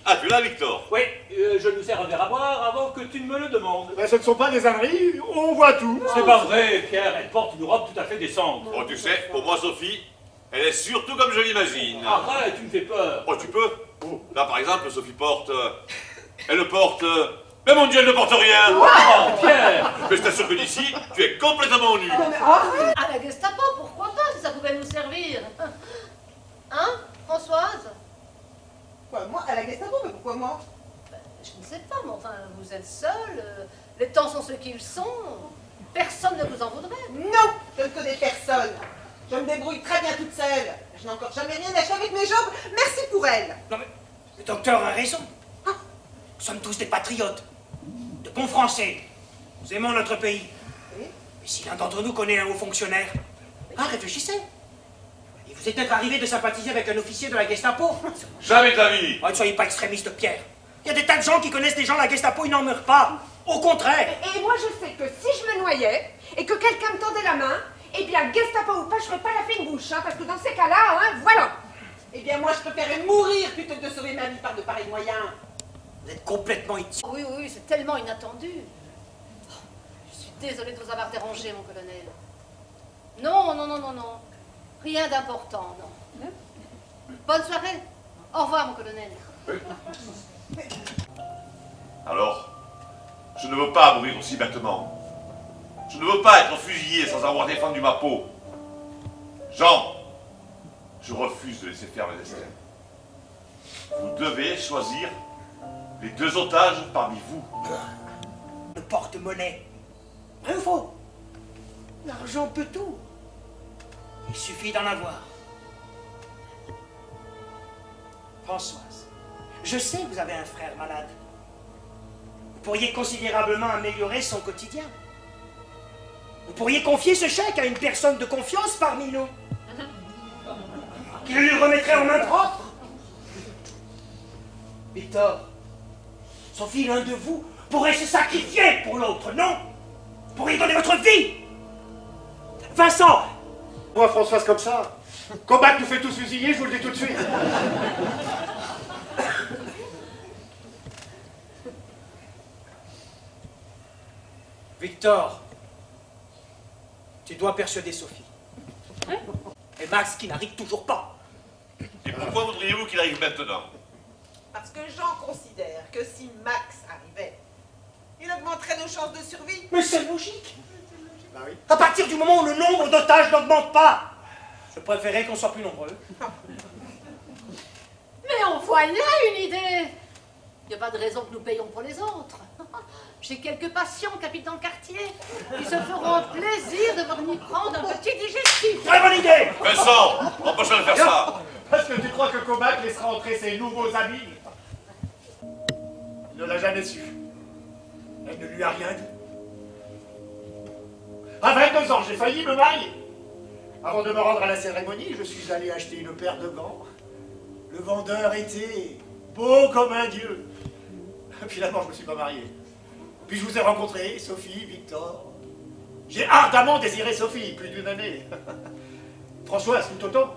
Ah, tu l'as, Victor? Oui, je nous sers un verre à boire avant que tu ne me le demandes. Ben, ce ne sont pas des âneries, on voit tout. C'est pas vrai, Pierre, elle porte une robe tout à fait décente. Oh, tu sais, pour moi, Sophie, elle est surtout comme je l'imagine. Arrête, tu me fais peur. Oh, tu peux? Là, par exemple, Sophie porte... elle porte... mais mon Dieu, elle ne porte rien! Oh, Pierre! Mais je t'assure que d'ici, tu es complètement nu. À la Gestapo, pourquoi pas, si ça pouvait nous servir. Hein, Françoise? Quoi, moi, à la Gestapo, mais pourquoi moi? Je ne sais pas, mais enfin, vous êtes seule, les temps sont ceux qu'ils sont, personne ne vous en voudrait. Non, je ne connais personne. Je me débrouille très bien toute seule. Je n'ai encore jamais rien acheté avec mes jambes. Merci pour elle. Non mais, le docteur a raison. Nous sommes tous des patriotes, de bons Français. Nous aimons notre pays. Oui. Mais si l'un d'entre nous connaît un haut fonctionnaire, réfléchissez. Il vous est peut-être arrivé de sympathiser avec un officier de la Gestapo. Jamais de la vie. Oh, ne soyez pas extrémiste, Pierre. Il y a des tas de gens qui connaissent des gens de la Gestapo, ils n'en meurent pas. Au contraire. Et moi, je sais que si je me noyais et que quelqu'un me tendait la main, eh bien, Gestapo ou pas, je ferais pas la fine bouche, hein, parce que dans ces cas-là, hein, voilà. Eh bien, moi, je préférais mourir plutôt que de sauver ma vie par de pareils moyens. Vous êtes complètement idiot. Oui, oui, c'est tellement inattendu. Oh, je suis désolée de vous avoir dérangé, mon colonel. Non, non, non, non, non. Rien d'important, non. Bonne soirée. Au revoir, mon colonel. Alors, je ne veux pas mourir aussi bêtement. Je ne veux pas être fusillé sans avoir défendu ma peau. Jean, je refuse de laisser faire mes destins. Vous devez choisir les deux otages parmi vous. Le porte-monnaie. Vrai ou faux? L'argent peut tout. Il suffit d'en avoir. Françoise, je sais que vous avez un frère malade. Vous pourriez considérablement améliorer son quotidien. Vous pourriez confier ce chèque à une personne de confiance parmi nous, qui le lui remettrait en main propre. Victor, Sophie, l'un de vous pourrait se sacrifier pour l'autre, non? Vous pourriez donner votre vie. Vincent, Moi, Françoise, comme ça. Combat nous fait tous fusiller, je vous le dis tout de suite. Victor, tu dois persuader Sophie. Et Max qui n'arrive toujours pas. Et pourquoi voudriez-vous qu'il arrive maintenant? Parce que Jean considère que si Max arrivait, il augmenterait nos chances de survie. Mais c'est logique. Bah oui. À partir du moment où le nombre d'otages n'augmente pas, je préférais qu'on soit plus nombreux. Mais en voilà une idée. Il n'y a pas de raison que nous payions pour les autres. J'ai quelques patients, capitaine Cartier, qui se feront plaisir de venir prendre un petit digestif. Très bonne idée. Vincent, empêche-le de faire ça. Parce que tu crois que Comac laissera entrer ses nouveaux amis? Il ne l'a jamais su. Elle ne lui a rien dit. À 22 ans, j'ai failli me marier. Avant de me rendre à la cérémonie, je suis allé acheter une paire de gants. Le vendeur était beau comme un dieu. Finalement, je ne me suis pas marié. Puis je vous ai rencontré, Sophie, Victor. J'ai ardemment désiré Sophie, plus d'une année. Françoise, tout autant.